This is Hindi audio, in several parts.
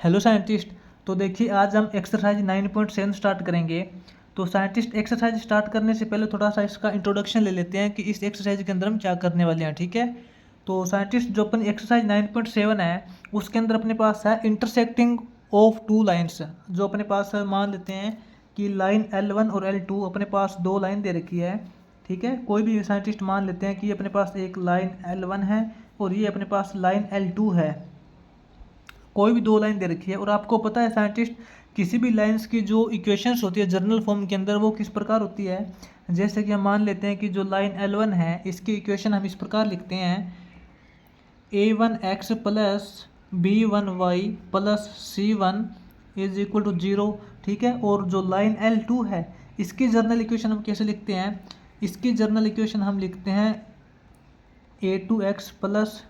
Hello scientist. तो देखिए आज हम एक्सरसाइज 9.7 स्टार्ट करेंगे। तो साइंटिस्ट एक्सरसाइज स्टार्ट करने से पहले थोड़ा सा इसका इंट्रोडक्शन ले लेते हैं कि इस एक्सरसाइज के अंदर हम क्या करने वाले हैं। ठीक है, तो साइंटिस्ट जो अपन एक्सरसाइज 9.7 है उसके अंदर अपने पास है इंटरसेक्टिंग ऑफ टू लाइन्स। जो अपने पास है, मान लेते हैं कि लाइन L1 और L2 अपने पास दो लाइन दे रखी है। ठीक है, कोई भी साइंटिस्ट मान लेते हैं कि अपने पास एक लाइन L1 है और ये अपने पास लाइन L2 है। कोई भी दो लाइन दे रखी है और आपको पता है साइंटिस्ट किसी भी लाइंस की जो इक्वेशंस होती है जर्नल फॉर्म के अंदर वो किस प्रकार होती है। जैसे कि हम मान लेते हैं कि जो लाइन L1 है इसकी इक्वेशन हम इस प्रकार लिखते हैं a1x plus b1y plus c1 is equal to 0। ठीक है, और जो लाइन L2 है इसकी जर्नल इक्वेशन हम कैसे लिखते हैं, इसकी जर्नल इक्वेशन हम लिखते हैं a2x plus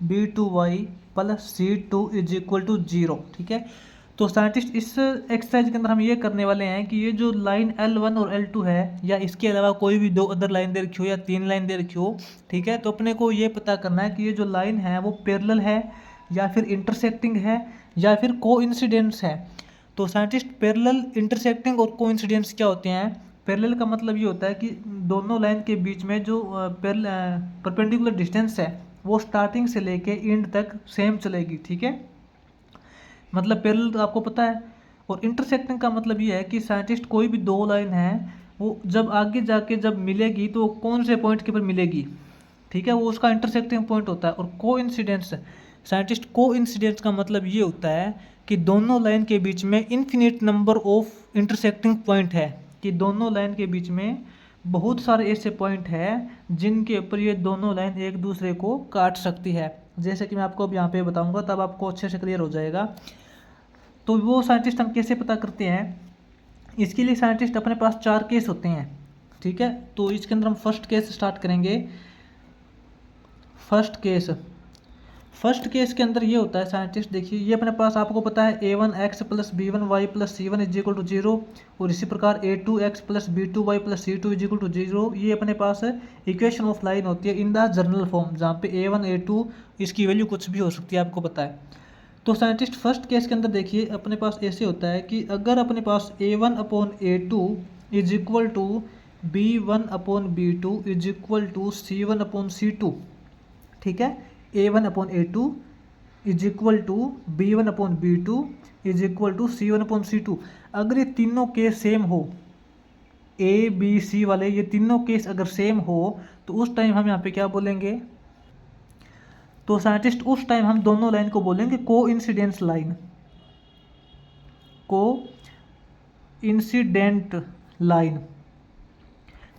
b2y plus c2 is equal to 0। ठीक है, तो साइंटिस्ट इस एक्सरसाइज के अंदर हम ये करने वाले हैं कि ये जो लाइन L1 और L2 है या इसके अलावा कोई भी दो अदर लाइन दे रखी हो या तीन लाइन दे रखी हो, ठीक है, तो अपने को ये पता करना है कि ये जो लाइन है वो पैरेलल है या फिर इंटरसेक्टिंग है या फिर कोइंसिडेंस है। तो साइंटिस्ट पैरेलल, इंटरसेक्टिंग और कोइंसिडेंस क्या होते हैं। पैरेलल का मतलब ये होता है कि दोनों लाइन के बीच में जो परपेंडिकुलर डिस्टेंस है वो स्टार्टिंग से लेके एंड तक सेम चलेगी। ठीक है, मतलब पैरेलल तो आपको पता है। और इंटरसेक्टिंग का मतलब ये है कि साइंटिस्ट कोई भी दो लाइन है वो जब आगे जाके जब मिलेगी तो कौन से पॉइंट के ऊपर मिलेगी। ठीक है, वो उसका इंटरसेक्टिंग पॉइंट होता है। और कोइंसिडेंस, साइंटिस्ट कोइंसिडेंस का मतलब ये होता है कि दोनों लाइन के बीच में infinite number of intersecting point है, कि दोनों लाइन के बीच में बहुत सारे ऐसे पॉइंट हैं जिनके ऊपर ये दोनों लाइन एक दूसरे को काट सकती है। जैसे कि मैं आपको अब यहाँ पे बताऊंगा तब आपको अच्छे से क्लियर हो जाएगा। तो वो साइंटिस्ट हम कैसे पता करते हैं, इसके लिए साइंटिस्ट अपने पास चार केस होते हैं। ठीक है, तो इसके अंदर हम फर्स्ट केस स्टार्ट करेंगे। फर्स्ट केस के अंदर ये होता है साइंटिस्ट, देखिए ये अपने पास आपको पता है a1x plus b1y plus c1 is equal to 0 और इसी प्रकार a2x plus b2y plus c2 is equal to 0। ये अपने पास इक्वेशन ऑफ लाइन होती है इन द जर्नल फॉर्म, जहाँ पे a1 a2 इसकी वैल्यू कुछ भी हो सकती है, आपको पता है। तो साइंटिस्ट फर्स्ट केस के अंदर देखिए अपने पास ऐसे होता है कि अगर अपने पास a1 upon a2 is equal to b1 upon b2 is equal to c1 upon c2। ठीक है, a1 upon a2 is equal to b1 upon b2 is equal to c1 upon c2। अगर ये तीनों केस सेम हो, a b c वाले ये तीनों केस अगर सेम हो तो उस टाइम हम यहाँ पे क्या बोलेंगे, तो साइंटिस्ट उस टाइम हम दोनों लाइन को बोलेंगे को इंसिडेंस लाइन। को इंसिडेंट लाइन,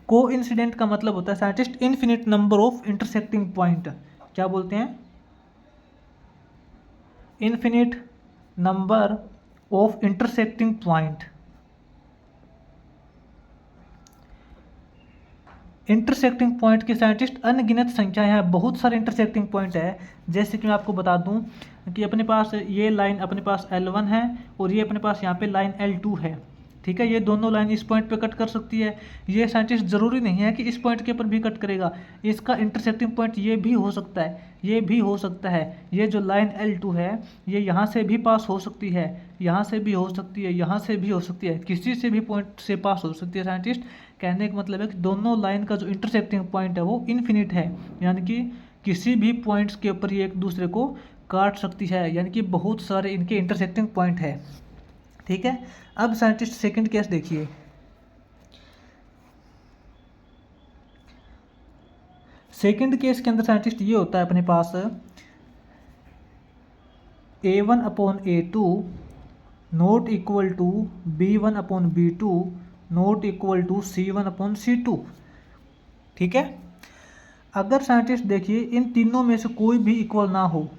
को इंसिडेंट का मतलब होता है scientist infinite number of intersecting point. क्या बोलते हैं, infinite number of intersecting point. Intersecting point के साइंटिस्ट अनगिनत संख्या है, बहुत सारे इंटरसेक्टिंग पॉइंट है। जैसे कि मैं आपको बता दूं कि अपने पास ये लाइन अपने पास L1 है और ये अपने पास यहाँ पे लाइन L2 है। ठीक है, ये दोनों लाइन इस पॉइंट पे कट कर सकती है। ये साइंटिस्ट ज़रूरी नहीं है कि इस पॉइंट के ऊपर भी कट करेगा, इसका इंटरसेक्टिंग पॉइंट ये भी हो सकता है, ये भी हो सकता है। ये जो लाइन L2 है ये यहाँ से भी पास हो सकती है, यहाँ से भी हो सकती है, यहाँ से भी हो सकती है, किसी से भी पॉइंट से पास हो सकती है। साइंटिस्ट कहने का मतलब है कि दोनों लाइन का जो इंटरसेक्टिंग पॉइंट है वो इन्फिनिट है, यानी कि किसी भी पॉइंट्स के ऊपर ये एक दूसरे को काट सकती है, यानी कि बहुत सारे इनके इंटरसेक्टिंग पॉइंट है। ठीक है, अब साइंटिस्ट सेकंड केस देखिए। सेकंड केस के अंदर साइंटिस्ट ये होता है अपने पास a1 upon a2 not equal to b1 upon b2 not equal to c1 upon c2। ठीक है, अगर साइंटिस्ट देखिए इन तीनों में से कोई भी इक्वल ना हो,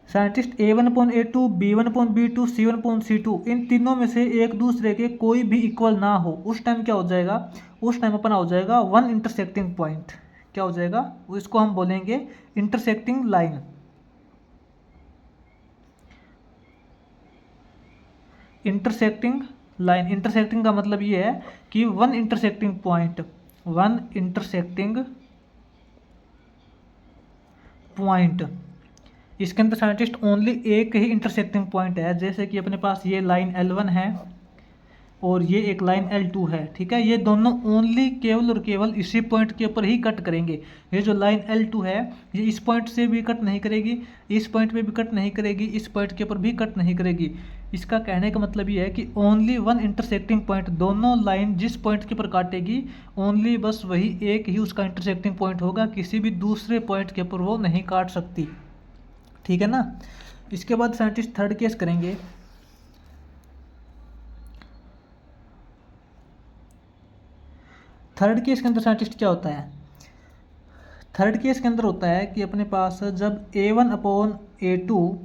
scientist a1 upon a2 b1 upon b2 c1 upon c2 इन तीनों में से एक दूसरे के कोई भी इक्वल ना हो, उस टाइम क्या हो जाएगा, उस टाइम अपना हो जाएगा वन इंटरसेक्टिंग पॉइंट। क्या हो जाएगा, इसको हम बोलेंगे intersecting line. Intersecting line, intersecting का मतलब ये है कि one intersecting point, one intersecting point इसके अंदर साइंटिस्ट ओनली एक ही इंटरसेक्टिंग पॉइंट है, जैसे कि अपने पास ये लाइन L1 है और ये एक लाइन L2 है, ठीक है। ये दोनों ओनली केवल और केवल इसी पॉइंट के ऊपर ही कट करेंगे। ये जो लाइन L2 है ये इस पॉइंट से भी कट नहीं करेगी, इस पॉइंट पे भी कट नहीं करेगी, इस पॉइंट के ऊपर भी कट नहीं करेगी। इसका कहने का मतलब ये है कि ओनली वन इंटरसेक्टिंग पॉइंट, दोनों लाइन जिस पॉइंट के ऊपर काटेगी ओनली बस वही एक ही उसका इंटरसेक्टिंग पॉइंट होगा, किसी भी दूसरे पॉइंट के ऊपर वो नहीं काट सकती, ठीक है ना। इसके बाद साइंटिस्ट थर्ड केस करेंगे। थर्ड केस के अंदर साइंटिस्ट क्या होता है, थर्ड केस के अंदर होता है कि अपने पास जब A1/A2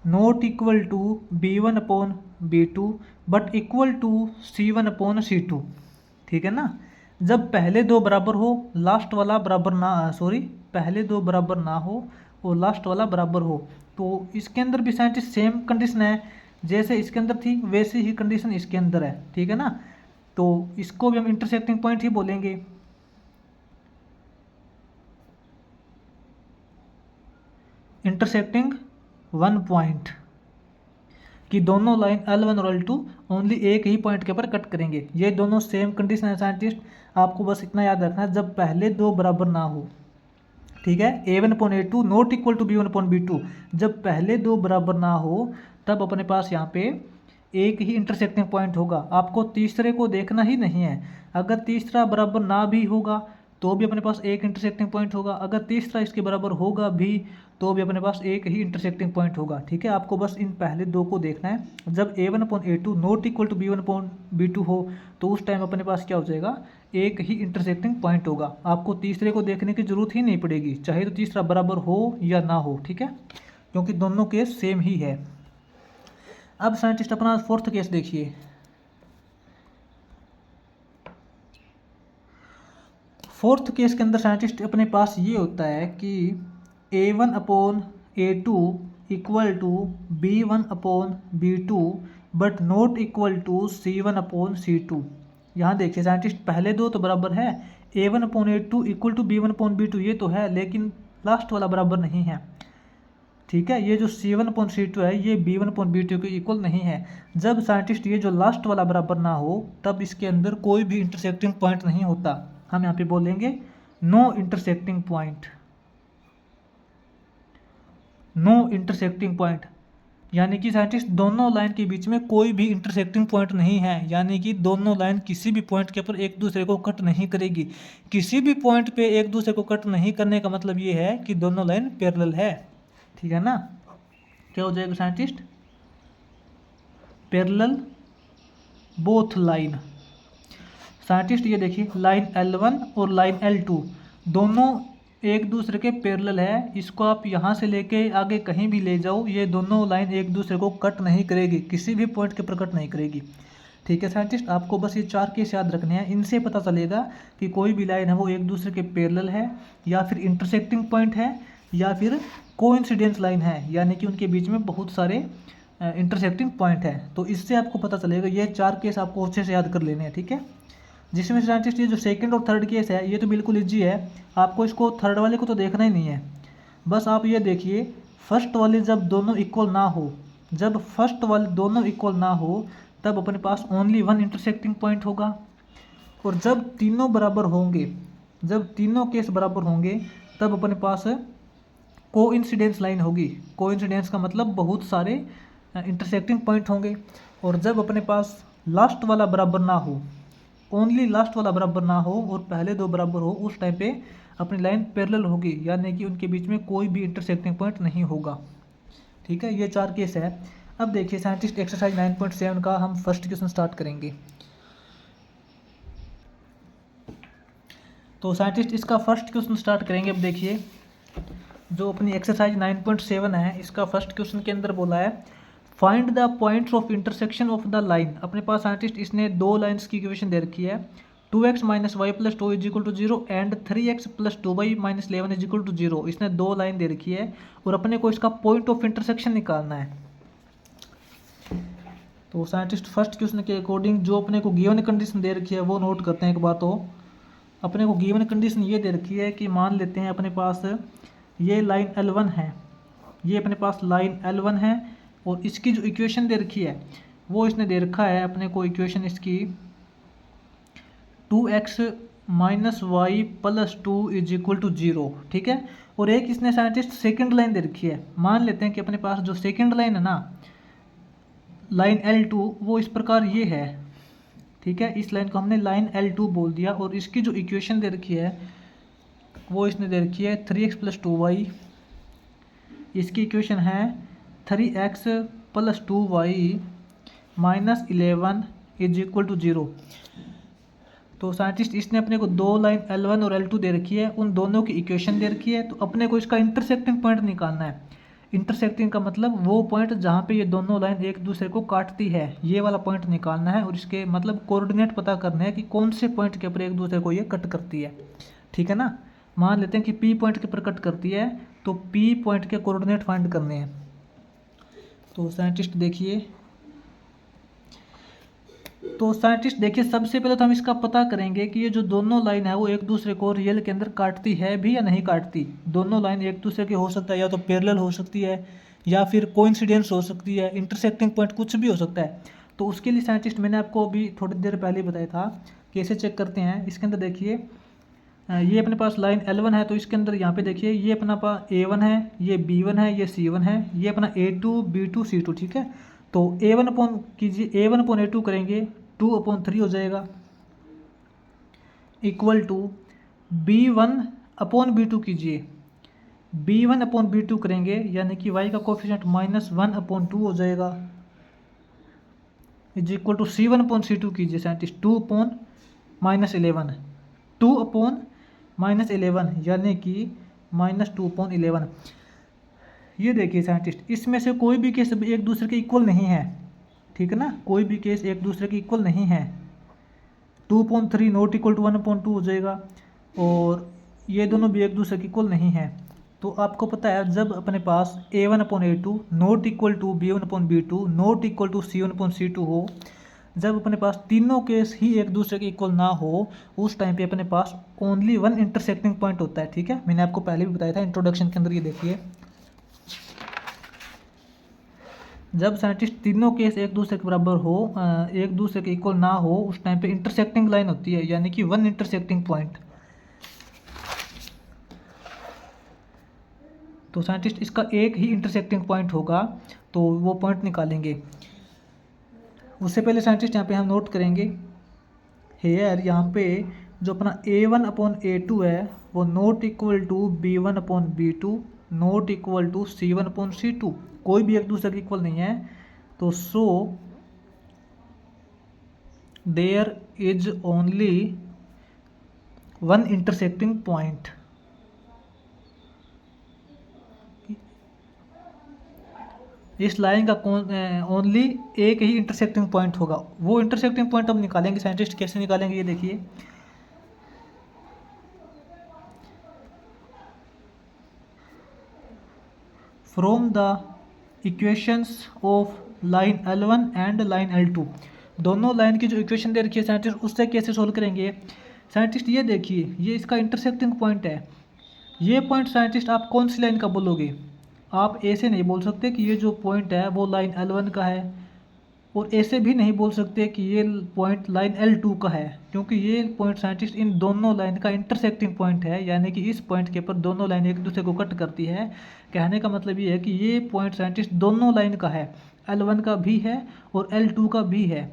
not equal to B1/B2 but equal to C1/C2, ठीक है ना। जब पहले दो बराबर हो, लास्ट वाला बराबर ना, पहले दो बराबर ना हो और लास्ट वाला बराबर हो, तो इसके अंदर भी साइंटिस्ट सेम कंडीशन है, जैसे इसके अंदर थी वैसे ही कंडीशन इसके अंदर है, ठीक है ना। तो इसको भी हम इंटरसेक्टिंग पॉइंट ही बोलेंगे। इंटरसेक्टिंग वन पॉइंट, कि दोनों लाइन L1 और L2 ओनली एक ही पॉइंट के ऊपर कट करेंगे। ये दोनों सेम कंडीशन है साइंटिस्ट, आपको बस इतना याद रखना है, जब पहले दो बराबर ना हो, ठीक है। A1/A2 not equal to B1/B2, जब पहले दो बराबर ना हो तब अपने पास यहाँ पे एक ही इंटरसेक्टिंग पॉइंट होगा। आपको तीसरे को देखना ही नहीं है, अगर तीसरा बराबर ना भी होगा तो भी अपने पास एक इंटरसेक्टिंग पॉइंट होगा, अगर तीसरा इसके बराबर होगा भी तो भी अपने पास एक ही इंटरसेक्टिंग पॉइंट होगा, ठीक है। आपको बस इन पहले दो को देखना है। जब A1/A2 not equal to B1/B2 हो तो उस टाइम अपने पास क्या हो जाएगा, एक ही इंटरसेक्टिंग पॉइंट होगा। आपको तीसरे को देखने की जरूरत ही नहीं पड़ेगी, चाहे तो तीसरा बराबर हो या ना हो, ठीक है, क्योंकि दोनों केस सेम ही है। अब साइंटिस्ट अपना फोर्थ केस देखिए। फोर्थ केस के अंदर साइंटिस्ट अपने पास ये होता है कि A1/A2 equal to B1/B2 but not equal to C1/C2। यहाँ देखिए साइंटिस्ट, पहले दो तो बराबर है, A1/A2 इक्वल टू B1/B2 ये तो है, लेकिन लास्ट वाला बराबर नहीं है, ठीक है। ये जो C1/C2 है ये B1/B2 के इक्वल नहीं है। जब साइंटिस्ट ये जो लास्ट वाला बराबर ना हो तब इसके अंदर कोई भी इंटरसेक्टिंग पॉइंट नहीं होता, हम यहाँ पे बोलेंगे no intersecting point, no intersecting point, यानी कि साइंटिस्ट दोनों लाइन के बीच में कोई भी इंटरसेक्टिंग पॉइंट नहीं है, यानी कि दोनों लाइन किसी भी पॉइंट के ऊपर एक दूसरे को कट नहीं करेगी। किसी भी पॉइंट पे एक दूसरे को कट नहीं करने का मतलब ये है कि दोनों लाइन पैरेलल है, ठीक है ना। क्या हो जाएगा scientist, parallel both line. Scientist ये देखिए लाइन L1 और लाइन L2 दोनों एक दूसरे के पैरेलल है, इसको आप यहाँ से लेके आगे कहीं भी ले जाओ, ये दोनों लाइन एक दूसरे को कट नहीं करेगी, किसी भी पॉइंट के ऊपर कट नहीं करेगी, ठीक है साइंटिस्ट। आपको बस ये चार केस याद रखने हैं, इनसे पता चलेगा कि कोई भी लाइन है वो एक दूसरे के पैरेलल है, या फिर इंटरसेक्टिंग पॉइंट है, या फिर कोइंसिडेंस लाइन है, यानी कि उनके बीच में बहुत सारे इंटरसेक्टिंग पॉइंट है। तो इससे आपको पता चलेगा, ये चार केस आपको अच्छे से याद कर लेने हैं, ठीक है। जिसमें साइंटिस्ट ये जो सेकंड और थर्ड केस है ये तो बिल्कुल इजी है, आपको इसको थर्ड वाले को तो देखना ही नहीं है। बस आप ये देखिए, फर्स्ट वाले जब दोनों इक्वल ना हो, जब फर्स्ट वाले दोनों इक्वल ना हो तब अपने पास ओनली वन इंटरसेक्टिंग पॉइंट होगा, और जब तीनों बराबर होंगे, जब तीनों केस बराबर होंगे तब अपने पास कोइंसिडेंस लाइन होगी। कोइंसिडेंस का मतलब बहुत सारे इंटरसेक्टिंग पॉइंट होंगे। और जब अपने पास लास्ट वाला बराबर ना हो, ओनली लास्ट वाला बराबर ना हो और पहले दो बराबर हो, उस टाइम पे अपनी लाइन पैरेलल होगी, यानी कि उनके बीच में कोई भी इंटरसेक्टिंग पॉइंट नहीं होगा, ठीक है। ये चार केस है। अब देखिए साइंटिस्ट एक्सरसाइज 9.7 का हम फर्स्ट क्वेश्चन स्टार्ट करेंगे। तो साइंटिस्ट इसका फर्स्ट क्वेश्चन स्टार्ट करेंगे। अब देखिए जो अपनी एक्सरसाइज 9.7 है, इसका फर्स्ट क्वेश्चन के अंदर बोला है find the points of intersection of the line. अपने पास साइंटिस्ट इसने दो लाइन्स की इक्वेशन दे रखी है, 2x - y + 2 = 0 and 3x + 2y - 11 = 0। इसने दो लाइन दे रखी है और अपने को इसका पॉइंट ऑफ इंटरसेक्शन निकालना है। तो साइंटिस्ट फर्स्ट क्वेश्चन के अकॉर्डिंग जो अपने को गिवन कंडीशन दे रखी है वो नोट करते हैं एक बार। तो अपने को गिवन कंडीशन ये दे रखी है कि मान लेते हैं अपने पास ये लाइन L1 है, ये अपने पास लाइन L1 है और इसकी जो इक्वेशन दे रखी है वो इसने दे रखा है अपने को इक्वेशन इसकी 2x minus Y plus 2 is equal to 0, ठीक है। और एक इसने साइंटिस्ट सेकंड लाइन दे रखी है। मान लेते हैं कि अपने पास जो सेकंड लाइन है ना, लाइन L2, वो इस प्रकार ये है, ठीक है। इस लाइन को हमने लाइन L2 बोल दिया और इसकी जो इक्वेशन दे रखी है वो इसने दे रखी है 3x प्लस 2y। इसकी इक्वेशन है 3x plus 2y minus 11 is equal to 0। तो साइंटिस्ट इसने अपने को दो लाइन L1 और L2 दे रखी है, उन दोनों की इक्वेशन दे रखी है। तो अपने को इसका इंटरसेक्टिंग पॉइंट निकालना है। इंटरसेक्टिंग का मतलब वो पॉइंट जहाँ पे ये दोनों लाइन एक दूसरे को काटती है, ये वाला पॉइंट निकालना है। और इसके मतलब कोऑर्डिनेट पता करना है कि कौन से पॉइंट के ऊपर एक दूसरे को ये कट करती है, ठीक है ना। मान लेते हैं कि P पॉइंट के ऊपर कट करती है, तो P पॉइंट के कोऑर्डिनेट फाइंड करने हैं। तो साइंटिस्ट देखिए, सबसे पहले तो हम इसका पता करेंगे कि ये जो दोनों लाइन है वो एक दूसरे को रियल के अंदर काटती है भी या नहीं काटती। दोनों लाइन एक दूसरे के हो सकता है, या तो पैरेलल हो सकती है या फिर कोइंसिडेंस हो सकती है, इंटरसेक्टिंग पॉइंट कुछ भी हो सकता है। तो उसके लिए साइंटिस्ट मैंने आपको अभी थोड़ी देर पहले बताया था, कैसे चेक करते हैं। इसके अंदर देखिए, ये अपने पास लाइन L1 है, तो इसके अंदर यहाँ पे देखिए ये अपना पास A1 है, ये B1 है, ये C1 है, ये अपना A2 B2 C2, ठीक है। तो A1 अपॉन कीजिए, A1 अपॉन A2 करेंगे 2/3 हो जाएगा, equal to B1 upon B2 कीजिए, B1 अपॉन B2 करेंगे यानी कि y का कोफिशिएंट -1/2 हो जाएगा, is equal to C1 upon C2 कीजिए साइंटिस्ट 2/-11, 2/-11 यानी कि -2/11। ये देखिए साइंटिस्ट, इसमें से कोई भी केस एक दूसरे के इक्वल नहीं है, ठीक है ना। कोई भी केस एक दूसरे के इक्वल नहीं है। 2/3 नॉट इक्वल टू 1/2 हो जाएगा, और ये दोनों भी एक दूसरे के इक्वल नहीं है। तो आपको पता है, जब अपने पास A1 upon A2 not equal to B1 upon B2 not equal to C1 upon C2 हो, जब अपने पास तीनों केस ही एक दूसरे के इक्वल ना हो, उस टाइम पे अपने पास ओनली वन इंटरसेक्टिंग पॉइंट होता है, ठीक है। मैंने आपको पहले भी बताया था इंट्रोडक्शन के अंदर। ये देखिए, जब साइंटिस्ट तीनों केस एक दूसरे के बराबर हो, एक दूसरे के इक्वल ना हो, उस टाइम पे इंटरसेक्टिंग लाइन होती है, यानी कि वन इंटरसेक्टिंग पॉइंट। तो साइंटिस्ट इसका एक ही इंटरसेक्टिंग पॉइंट होगा, तो वो पॉइंट निकालेंगे। उससे पहले साइंटिस्ट यहाँ पे हम नोट करेंगे, हेयर यहाँ पे जो अपना A1 अपॉन A2 है वो not equal to B1 upon B2 not equal to C1 upon C2, कोई भी एक दूसरे के इक्वल नहीं है। तो so there is only one intersecting point. इस लाइन का ओनली एक ही इंटरसेक्टिंग पॉइंट होगा। वो इंटरसेक्टिंग पॉइंट हम निकालेंगे साइंटिस्ट, कैसे निकालेंगे ये देखिए। From the equations of line L1 and line L2, दोनों लाइन की जो इक्वेशन दे रखी है साइंटिस्ट, उससे कैसे सोल्व करेंगे साइंटिस्ट। ये देखिए, ये इसका इंटरसेक्टिंग पॉइंट है। ये पॉइंट साइंटिस्ट आप कौन सी लाइन का बोलोगे? आप ऐसे नहीं बोल सकते कि ये जो पॉइंट है वो लाइन L1 का है, और ऐसे भी नहीं बोल सकते कि ये पॉइंट लाइन L2 का है, क्योंकि ये पॉइंट साइंटिस्ट इन दोनों लाइन का इंटरसेक्टिंग पॉइंट है, यानी कि इस पॉइंट के ऊपर दोनों लाइन एक दूसरे को कट करती है। कहने का मतलब ये है कि ये पॉइंट साइंटिस्ट दोनों लाइन का है, L1 का भी है और L2 का भी है,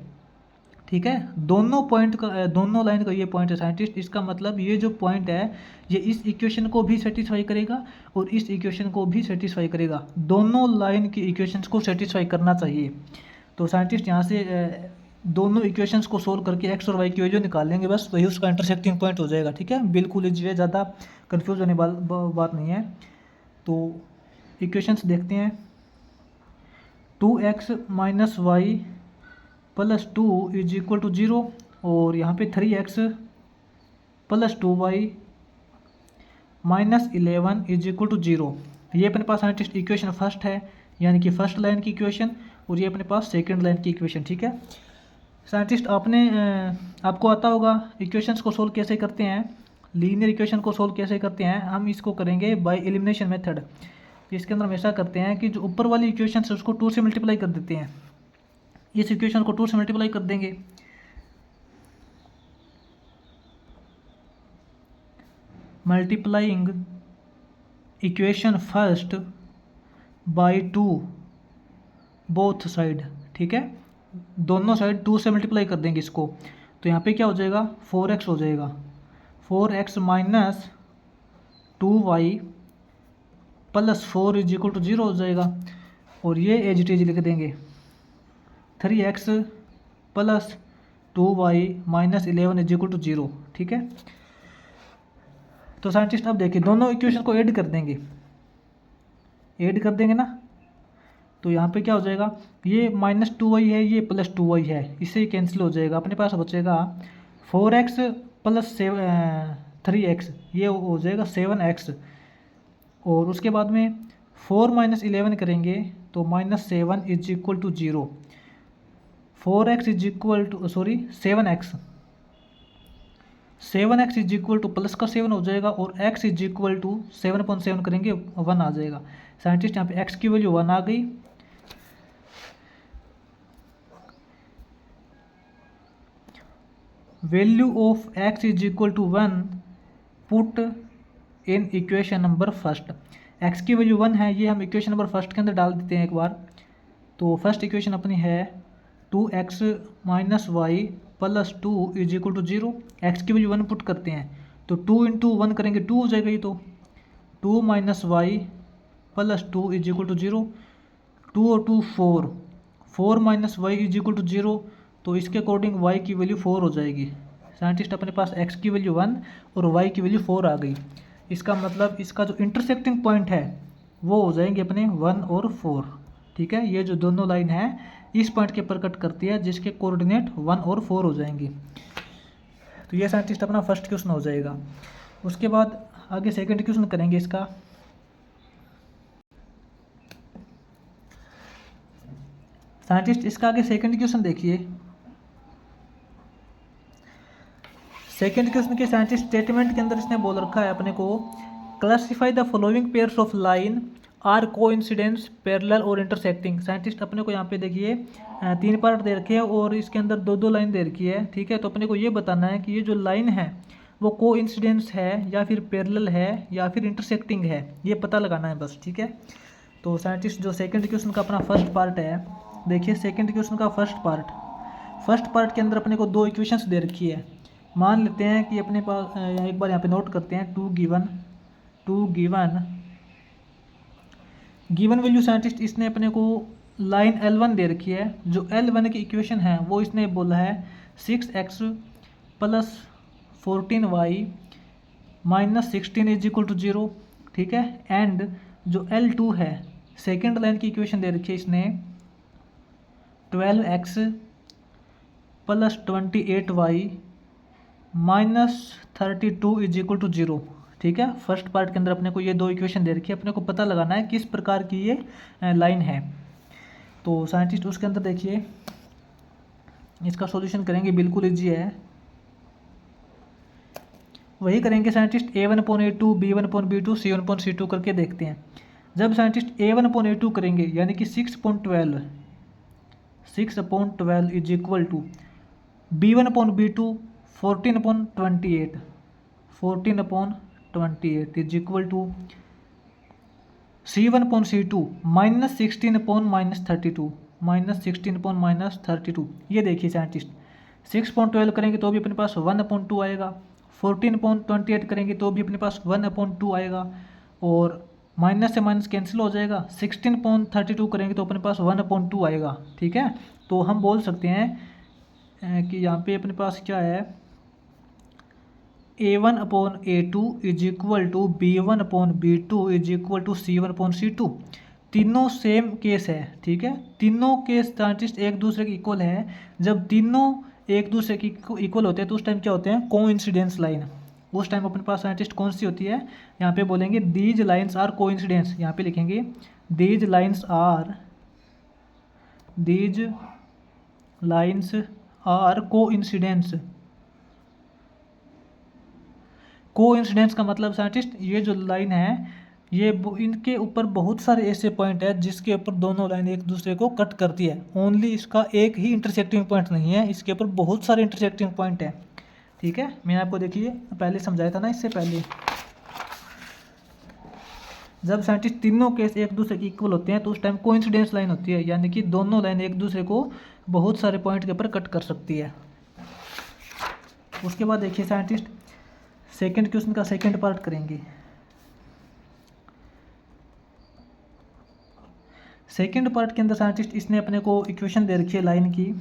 ठीक है। दोनों पॉइंट का, दोनों लाइन का ये पॉइंट है साइंटिस्ट। इसका मतलब ये जो पॉइंट है ये इस इक्वेशन को भी सेटिस्फाई करेगा और इस इक्वेशन को भी सेटिस्फाई करेगा। दोनों लाइन की इक्वेशंस को सेटिस्फाई करना चाहिए। तो साइंटिस्ट यहाँ से दोनों इक्वेशंस को सोल्व करके एक्स और वाई की वैल्यू निकाल लेंगे, बस वही उसका इंटरसेक्टिंग पॉइंट हो जाएगा, ठीक है। बिल्कुल इजी है, ज़्यादा कन्फ्यूज होने वाली बात नहीं है। तो इक्वेशंस देखते हैं। 2x minus Y plus 2 is equal to 0, और यहाँ पे 3x plus 2y minus 11 is equal to 0। ये अपने पास साइंटिस्ट इक्वेशन फर्स्ट है, यानी कि फर्स्ट लाइन की इक्वेशन, और ये अपने पास सेकंड लाइन की इक्वेशन, ठीक है। साइंटिस्ट आपको आता होगा इक्वेशंस को सोल्व कैसे करते हैं। लीनियर इक्वेशन को सोल्व कैसे करते हैं, हम इसको करेंगे बाय एलिमिनेशन मेथड। इसके अंदर हम ऐसा करते हैं कि जो ऊपर वाली इक्वेशन है उसको 2 से मल्टीप्लाई कर देते हैं, इस इक्वेशन को 2 से मल्टीप्लाई कर देंगे, multiplying equation first by 2 both side, ठीक है, दोनों साइड 2 से मल्टीप्लाई कर देंगे इसको। तो यहाँ पे क्या हो जाएगा, 4x हो जाएगा, 4x minus 2y plus 4 is equal to 0 हो जाएगा। और ये एज इट इज लिख देंगे 3x plus 2y minus 11 is equal to 0, ठीक है। तो साइंटिस्ट अब देखिए दोनों इक्वेशन को ऐड कर देंगे, ऐड कर देंगे ना, तो यहाँ पे क्या हो जाएगा, ये माइनस 2y है, ये प्लस 2y है, इससे कैंसिल हो जाएगा, अपने पास बचेगा 4x प्लस 3x, ये हो जाएगा 7x। और उसके बाद में 4 माइनस 11 करेंगे तो minus 7 is equal to 0, 4x is equal to 7x is equal to plus का 7 हो जाएगा, और x इज इक्वल टू 7.7 करेंगे 1 आ जाएगा। साइंटिस्ट यहाँ पे x की वैल्यू 1 आ गई। Value of x is equal to 1 put in equation number first. x की वैल्यू 1 है, ये हम इक्वेशन नंबर फर्स्ट के अंदर डाल देते हैं एक बार। तो फर्स्ट इक्वेशन अपनी है 2x minus Y plus 2 is equal to 0। X की वैल्यू 1 पुट करते हैं तो 2 इंटू 1 करेंगे 2 हो जाएगा, ये तो 2 minus Y plus 2 is equal to 0, 2 और 2 4, 4 minus Y is equal to 0, तो इसके अकॉर्डिंग y की वैल्यू 4 हो जाएगी। साइंटिस्ट अपने पास x की वैल्यू 1 और y की वैल्यू 4 आ गई। इसका मतलब इसका जो इंटरसेक्टिंग पॉइंट है वो हो जाएंगे अपने 1 और 4, ठीक है। ये जो दोनों लाइन है इस पॉइंट के ऊपर कट करती है, जिसके कोऑर्डिनेट 1 और 4 हो जाएंगे। तो ये साइंटिस्ट अपना फर्स्ट क्वेश्चन हो जाएगा। उसके बाद आगे सेकंड क्वेश्चन करेंगे इसका। साइंटिस्ट इसका आगे सेकंड क्वेश्चन देखिए। सेकंड क्वेश्चन के साइंटिस्ट स्टेटमेंट के अंदर इसने बोल रखा है अपने को, classify the following pairs of line are coincidence parallel और इंटरसेक्टिंग। साइंटिस्ट अपने को यहाँ पे देखिए 3 पार्ट दे रखे हैं और इसके अंदर 2 लाइन दे रखी है, ठीक है। तो अपने को ये बताना है कि ये जो लाइन है वो कोइंसिडेंस है या फिर पैरेलल है या फिर इंटरसेक्टिंग है, ये पता लगाना है बस, ठीक है। तो साइंटिस्ट जो सेकंड क्वेश्चन का अपना फर्स्ट पार्ट है, देखिए सेकंड क्वेश्चन का फर्स्ट पार्ट के अंदर अपने को 2 इक्वेशंस दे रखी है। मान लेते हैं कि अपने पास एक बार यहाँ पे नोट करते हैं, टू गिवन वैल्यू साइंटिस्ट इसने अपने को लाइन L1 दे रखी है। जो L1 की इक्वेशन है वो इसने बोला है 6x plus 14y minus 16 is equal to 0, ठीक है। एंड जो L2 है सेकेंड लाइन की इक्वेशन दे रखी है इसने 12x plus 28y minus 32 is equal to 0, ठीक है। फर्स्ट पार्ट के अंदर अपने को ये 2 इक्वेशन दे रखी है, अपने को पता लगाना है किस प्रकार की ये लाइन है। तो साइंटिस्ट उसके अंदर देखिए इसका सॉल्यूशन करेंगे, बिल्कुल इजी है, वही करेंगे साइंटिस्ट A1/A2 B1/B2 C1/C2 करके देखते हैं। जब साइंटिस्ट A1/A2 करेंगे यानी कि 6/12 is equal to B1/B2 14/28 is equal to C1/C2 minus 16/-32 ये देखिए साइंटिस्ट 6/12 करेंगे तो भी अपने पास 1/2 आएगा, 14/28 करेंगे तो भी अपने पास 1/2 आएगा, और माइनस से माइनस कैंसिल हो जाएगा। 16/32 करेंगे तो अपने पास 1/2 आएगा, ठीक है। तो हम बोल सकते हैं कि यहाँ पे अपने पास क्या है, A1/A2 is equal to B1/B2 is equal to C1/C2। तीनों सेम केस है, ठीक है। तीनों केस साइंटिस्ट एक दूसरे के इक्वल है। जब तीनों एक दूसरे के इक्वल होते हैं तो उस टाइम क्या होते हैं, कोइंसिडेंस लाइन। उस टाइम अपने पास साइंटिस्ट कौन सी होती है, यहाँ पे बोलेंगे दीज लाइन्स आर कोइंसिडेंस। यहाँ पे लिखेंगे these lines are coincidence. Coincidence का मतलब साइंटिस्ट ये जो लाइन है ये इनके ऊपर बहुत सारे ऐसे पॉइंट है जिसके ऊपर दोनों लाइन एक दूसरे को कट करती है। ओनली इसका एक ही इंटरसेक्टिंग पॉइंट नहीं है, इसके ऊपर बहुत सारे इंटरसेक्टिंग पॉइंट है। ठीक है, मैंने आपको देखिए पहले समझाया था ना, इससे पहले जब साइंटिस्ट तीनों केस एक दूसरे के इक्वल होते हैं तो उस टाइम कोइंसिडेंस लाइन होती है, यानी कि दोनों लाइन एक दूसरे को बहुत सारे पॉइंट के ऊपर कट कर सकती है। उसके बाद देखिए साइंटिस्ट सेकंड क्वेश्चन का सेकंड पार्ट करेंगे। सेकंड पार्ट के अंदर साइंटिस्ट इसने अपने को इक्वेशन दे रखी है लाइन की।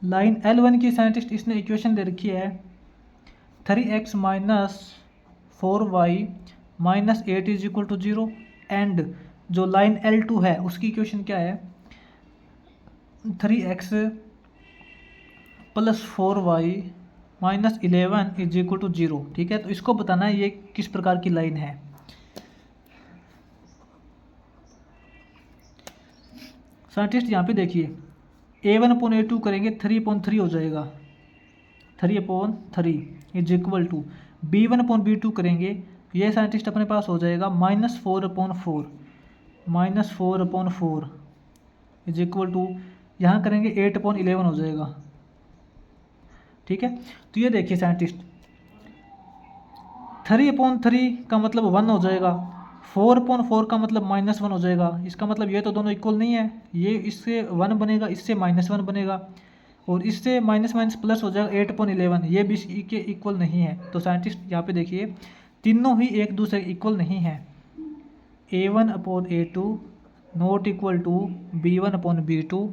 लाइन L1 की साइंटिस्ट इसने इक्वेशन दे रखी है 3x minus 4y minus 8 is equal to 0। And जो लाइन L2 है उसकी इक्वेशन क्या है 3x plus 4y minus 11 is equal to 0। ठीक है, तो इसको बताना है ये किस प्रकार की लाइन है। साइंटिस्ट यहाँ पे देखिए A1/A2 करेंगे 3/3 हो जाएगा, 3/3 इज इक्वल टू B1/B2 करेंगे, ये साइंटिस्ट अपने पास हो जाएगा -4/4 -4/4 इज इक्वल टू यहाँ करेंगे 8/11 हो जाएगा। ठीक है, तो ये देखिए साइंटिस्ट 3/3 का मतलब 1 हो जाएगा, 4/4 का मतलब -1 हो जाएगा। इसका मतलब ये तो दोनों इक्वल नहीं है, ये इससे 1 बनेगा, इससे -1 बनेगा, और इससे माइनस माइनस प्लस हो जाएगा 8/11, ये भी के इक्वल नहीं है। तो साइंटिस्ट यहाँ पे देखिए तीनों ही एक दूसरे इक्वल नहीं है। A1/A2 not equal to B1/B2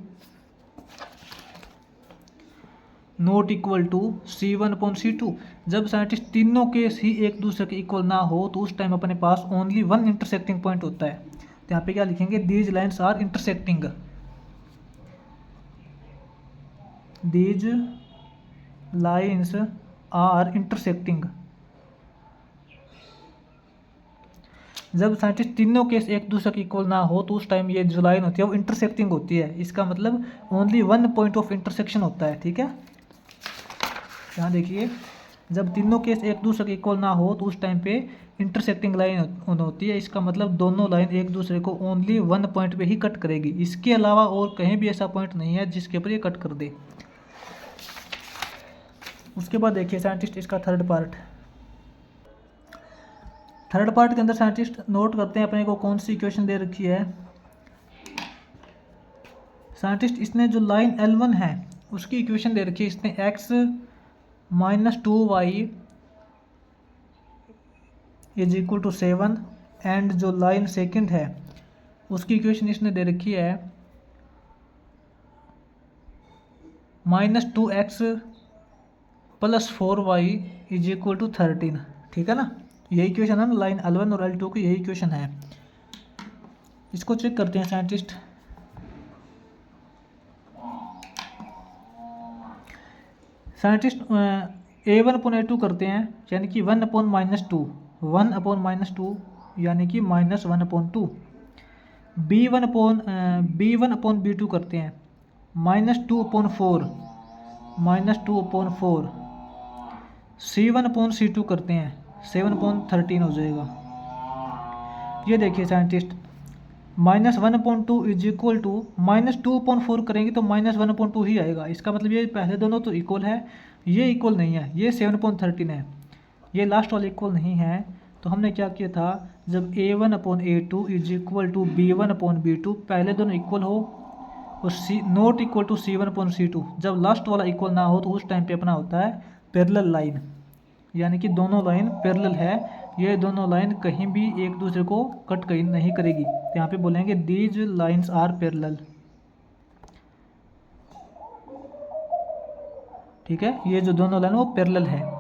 not equal to C1/C2। जब साइंटिस्ट तीनों केस ही एक दूसरे के इक्वल ना हो तो उस टाइम अपने पास ओनली वन इंटरसेक्टिंग पॉइंट होता है। तो यहाँ पे क्या लिखेंगे, these lines are intersecting, these lines are intersecting. जब साइंटिस्ट तीनों केस एक दूसरे के इक्वल ना हो तो उस टाइम ये जो लाइन होती है वो इंटरसेक्टिंग होती है। इसका मतलब only one point of intersection होता है। ठीक है, यहाँ देखिए जब तीनों केस एक दूसरे के इक्वल ना हो तो उस टाइम पे इंटरसेक्टिंग लाइन होती है। इसका मतलब दोनों लाइन एक दूसरे को ओनली वन पॉइंट पे ही कट करेगी, इसके अलावा और कहीं भी ऐसा पॉइंट नहीं है जिसके ऊपर ये कट कर दे। उसके बाद देखिए साइंटिस्ट इसका थर्ड पार्ट के अंदर साइंटिस्ट नोट करते हैं अपने को कौन सी इक्वेशन दे रखी है। साइंटिस्ट इसने जो लाइन L1 है उसकी इक्वेशन दे रखी है, इसने x -2y is equal to 7। And जो लाइन सेकंड है उसकी इक्वेशन इसने दे रखी है -2x plus 4y is equal to 13। ठीक है ना, यही इक्वेशन है ना लाइन L1 और L2 की, यही इक्वेशन है। इसको चेक करते हैं साइंटिस्ट। A1/A2 करते हैं, यानी कि 1/-2 यानी कि -1/2। B1/B2 करते हैं -2/4 C1/C2 करते हैं 7/13 हो जाएगा। ये देखिए साइंटिस्ट -1/2 इज इक्वल टू -2/4 करेंगे तो -1/2 ही आएगा। इसका मतलब ये पहले दोनों तो इक्वल है, ये इक्वल नहीं है, ये 7/13 है, ये लास्ट वाला इक्वल नहीं है। तो हमने क्या किया था, जब A1/A2 is equal to B1/B2 पहले दोनों इक्वल हो और नॉट इक्वल टू C1/C2, जब लास्ट वाला इक्वल ना हो तो उस टाइम पे अपना होता है पैरेलल लाइन, यानी कि दोनों लाइन पैरेलल है, ये दोनों लाइन कहीं भी एक दूसरे को कट कहीं नहीं करेगी। तो यहाँ पे बोलेंगे दीज लाइन्स आर पैरेलल। ठीक है, ये जो दोनों लाइन वो पैरेलल है।